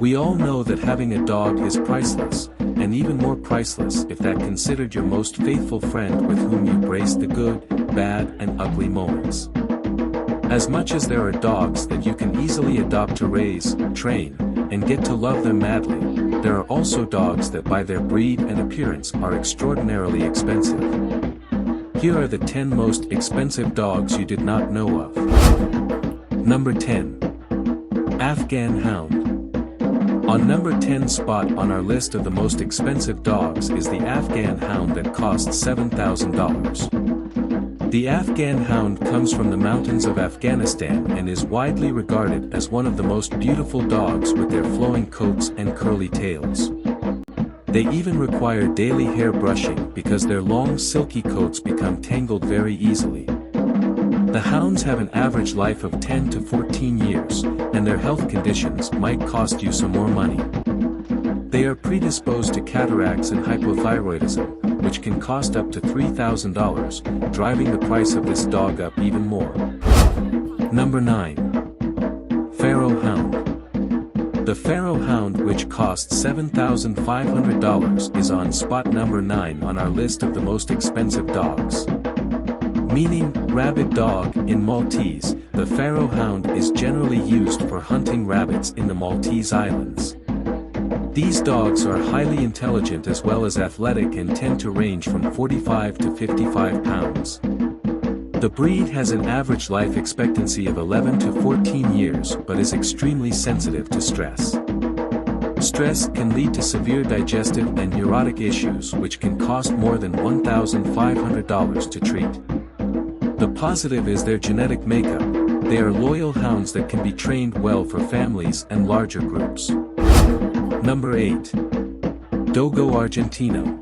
We all know that having a dog is priceless, and even more priceless if that considered your most faithful friend with whom you brace the good, bad and ugly moments. As much as there are dogs that you can easily adopt to raise, train, and get to love them madly, there are also dogs that by their breed and appearance are extraordinarily expensive. Here are the 10 most expensive dogs you did not know of. Number 10. Afghan Hound. On number 10 spot on our list of the most expensive dogs is the Afghan Hound that costs $7,000. The Afghan Hound comes from the mountains of Afghanistan and is widely regarded as one of the most beautiful dogs with their flowing coats and curly tails. They even require daily hair brushing because their long silky coats become tangled very easily. The hounds have an average life of 10 to 14 years, and their health conditions might cost you some more money. They are predisposed to cataracts and hypothyroidism, which can cost up to $3,000, driving the price of this dog up even more. Number 9. Pharaoh Hound. The Pharaoh Hound, which costs $7,500, is on spot number 9 on our list of the most expensive dogs. Meaning, rabid dog in Maltese, the Pharaoh Hound is generally used for hunting rabbits in the Maltese Islands. These dogs are highly intelligent as well as athletic and tend to range from 45 to 55 pounds. The breed has an average life expectancy of 11 to 14 years but is extremely sensitive to stress. Stress can lead to severe digestive and neurotic issues which can cost more than $1,500 to treat. The positive is their genetic makeup. They are loyal hounds that can be trained well for families and larger groups. Number 8. Dogo Argentino.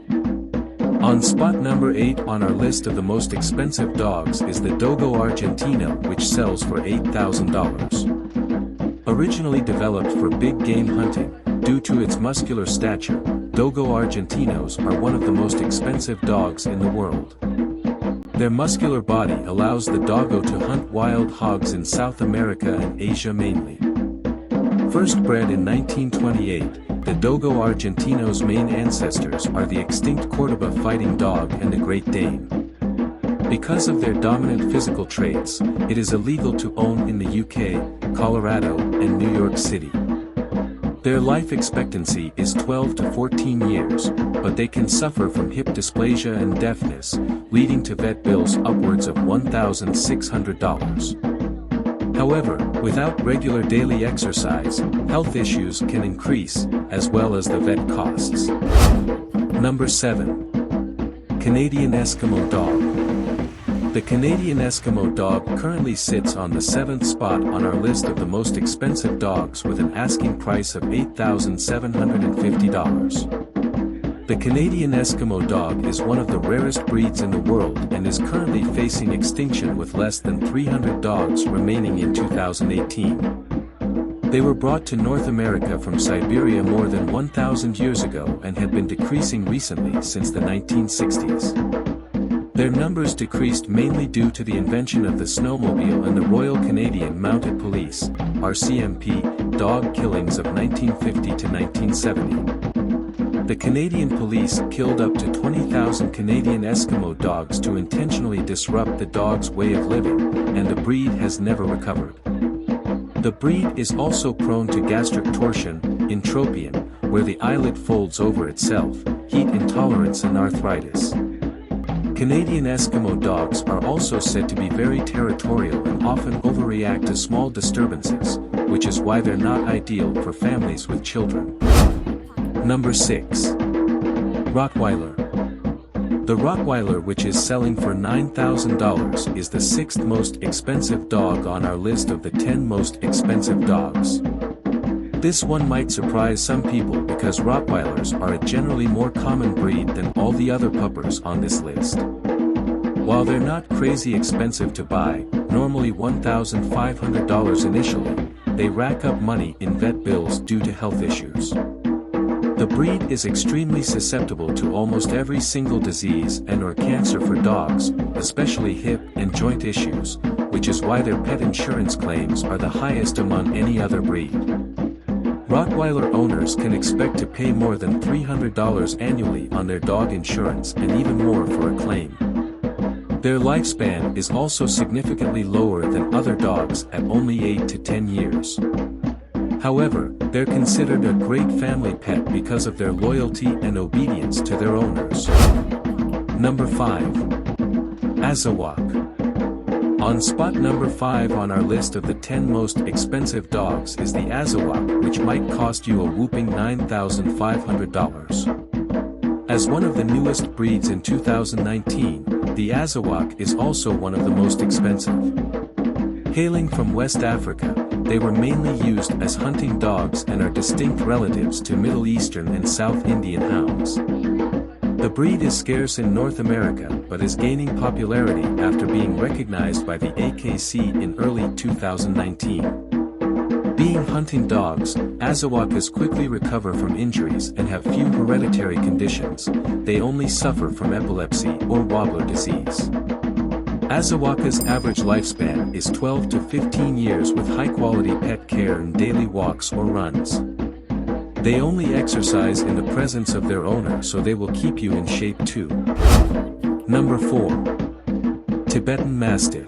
On spot number 8 on our list of the most expensive dogs is the Dogo Argentino, which sells for $8,000. Originally developed for big game hunting, due to its muscular stature, Dogo Argentinos are one of the most expensive dogs in the world. Their muscular body allows the doggo to hunt wild hogs in South America and Asia mainly. First bred in 1928, the Dogo Argentino's main ancestors are the extinct Cordoba fighting dog and the Great Dane. Because of their dominant physical traits, it is illegal to own in the UK, Colorado, and New York City. Their life expectancy is 12 to 14 years, but they can suffer from hip dysplasia and deafness, leading to vet bills upwards of $1,600. However, without regular daily exercise, health issues can increase, as well as the vet costs. Number 7. Canadian Eskimo Dog. The Canadian Eskimo Dog currently sits on the 7th spot on our list of the most expensive dogs with an asking price of $8,750. The Canadian Eskimo Dog is one of the rarest breeds in the world and is currently facing extinction with less than 300 dogs remaining in 2018. They were brought to North America from Siberia more than 1,000 years ago and had been decreasing recently since the 1960s. Their numbers decreased mainly due to the invention of the snowmobile and the Royal Canadian Mounted Police, RCMP, dog killings of 1950 to 1970. The Canadian Police killed up to 20,000 Canadian Eskimo dogs to intentionally disrupt the dog's way of living, and the breed has never recovered. The breed is also prone to gastric torsion, entropion, where the eyelid folds over itself, heat intolerance and arthritis. Canadian Eskimo dogs are also said to be very territorial and often overreact to small disturbances, which is why they're not ideal for families with children. Number 6. Rockweiler. The Rockweiler, which is selling for $9,000, is the 6th most expensive dog on our list of the 10 most expensive dogs. This one might surprise some people because Rottweilers are a generally more common breed than all the other puppers on this list. While they're not crazy expensive to buy, normally $1,500 initially, they rack up money in vet bills due to health issues. The breed is extremely susceptible to almost every single disease and/or cancer for dogs, especially hip and joint issues, which is why their pet insurance claims are the highest among any other breed. Rockweiler owners can expect to pay more than $300 annually on their dog insurance and even more for a claim. Their lifespan is also significantly lower than other dogs at only 8 to 10 years. However, they're considered a great family pet because of their loyalty and obedience to their owners. Number 5. Azawak. On spot number 5 on our list of the 10 most expensive dogs is the Azawak, which might cost you a whopping $9,500. As one of the newest breeds in 2019, the Azawak is also one of the most expensive. Hailing from West Africa, they were mainly used as hunting dogs and are distinct relatives to Middle Eastern and South Indian hounds. The breed is scarce in North America but is gaining popularity after being recognized by the AKC in early 2019. Being hunting dogs, Azawakas quickly recover from injuries and have few hereditary conditions. They only suffer from epilepsy or wobbler disease. Azawaka's average lifespan is 12 to 15 years with high-quality pet care and daily walks or runs. They only exercise in the presence of their owner, so they will keep you in shape too. Number 4. Tibetan Mastiff.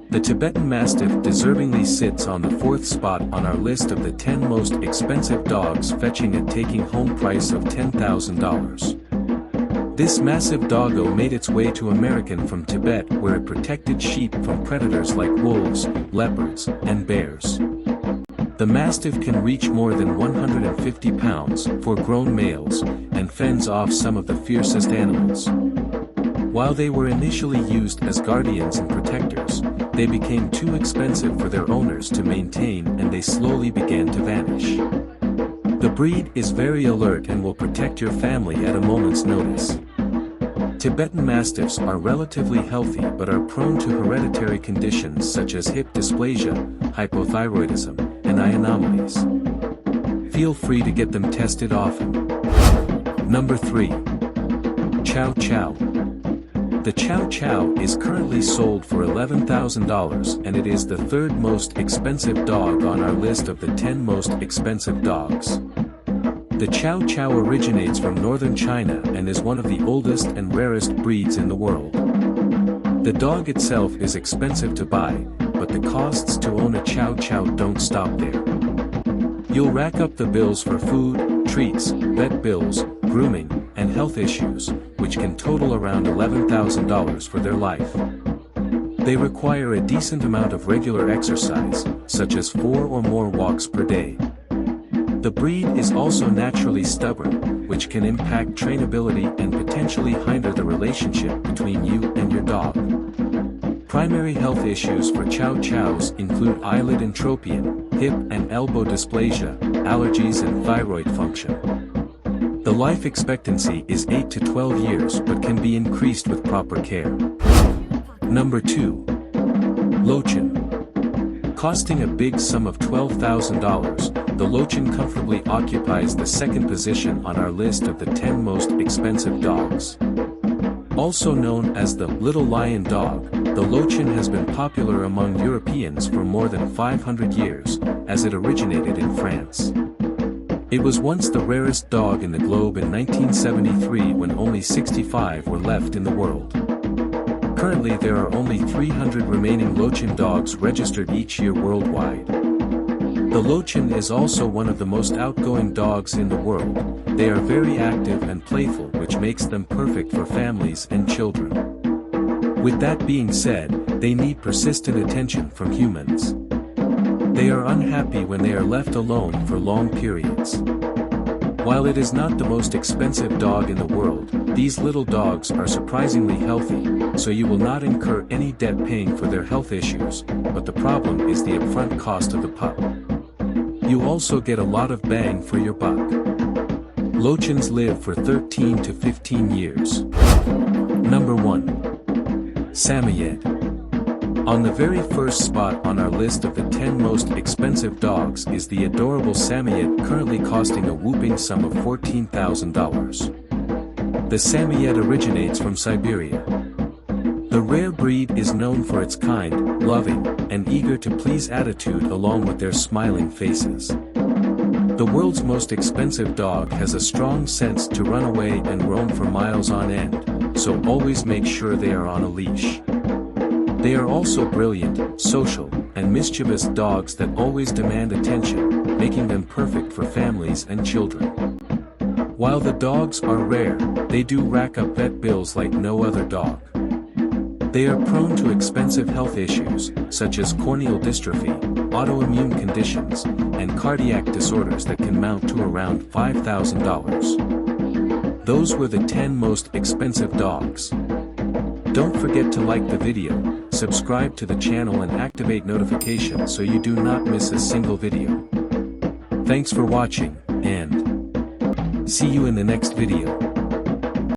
The Tibetan Mastiff deservingly sits on the 4th spot on our list of the 10 most expensive dogs, fetching a taking-home price of $10,000. This massive doggo made its way to America from Tibet, where it protected sheep from predators like wolves, leopards, and bears. The Mastiff can reach more than 150 pounds for grown males, and fends off some of the fiercest animals. While they were initially used as guardians and protectors, they became too expensive for their owners to maintain and they slowly began to vanish. The breed is very alert and will protect your family at a moment's notice. Tibetan Mastiffs are relatively healthy but are prone to hereditary conditions such as hip dysplasia, hypothyroidism, and eye anomalies. Feel free to get them tested often. Number 3. Chow Chow. The Chow Chow is currently sold for $11,000 and it is the 3rd most expensive dog on our list of the 10 most expensive dogs. The Chow Chow originates from northern China and is one of the oldest and rarest breeds in the world. The dog itself is expensive to buy, but the costs to own a Chow Chow don't stop there. You'll rack up the bills for food, treats, vet bills, grooming, and health issues, which can total around $11,000 for their life. They require a decent amount of regular exercise, such as 4 or more walks per day. The breed is also naturally stubborn, which can impact trainability and potentially hinder the relationship between you and your dog. Primary health issues for Chow Chows include eyelid entropion, hip and elbow dysplasia, allergies and thyroid function. The life expectancy is 8 to 12 years but can be increased with proper care. Number 2. Lochen. Costing a big sum of $12,000, the Lochen comfortably occupies the 2nd position on our list of the 10 most expensive dogs. Also known as the Little Lion Dog, the Lochen has been popular among Europeans for more than 500 years, as it originated in France. It was once the rarest dog in the globe in 1973 when only 65 were left in the world. Currently there are only 300 remaining Lochen dogs registered each year worldwide. The Lochen is also one of the most outgoing dogs in the world. They are very active and playful, which makes them perfect for families and children. With that being said, they need persistent attention from humans. They are unhappy when they are left alone for long periods. While it is not the most expensive dog in the world, these little dogs are surprisingly healthy, so you will not incur any debt paying for their health issues, but the problem is the upfront cost of the pup. You also get a lot of bang for your buck. Lochens live for 13 to 15 years. Number 1. Samet. On the very first spot on our list of the 10 most expensive dogs is the adorable Samet, currently costing a whopping sum of $14,000. The Samet originates from Siberia. The rare breed is known for its kind, loving, and eager to please attitude along with their smiling faces. The world's most expensive dog has a strong sense to run away and roam for miles on end, so always make sure they are on a leash. They are also brilliant, social, and mischievous dogs that always demand attention, making them perfect for families and children. While the dogs are rare, they do rack up vet bills like no other dog. They are prone to expensive health issues, such as corneal dystrophy, autoimmune conditions, and cardiac disorders that can mount to around $5,000. Those were the 10 most expensive dogs. Don't forget to like the video, subscribe to the channel and activate notifications so you do not miss a single video. Thanks for watching, and see you in the next video.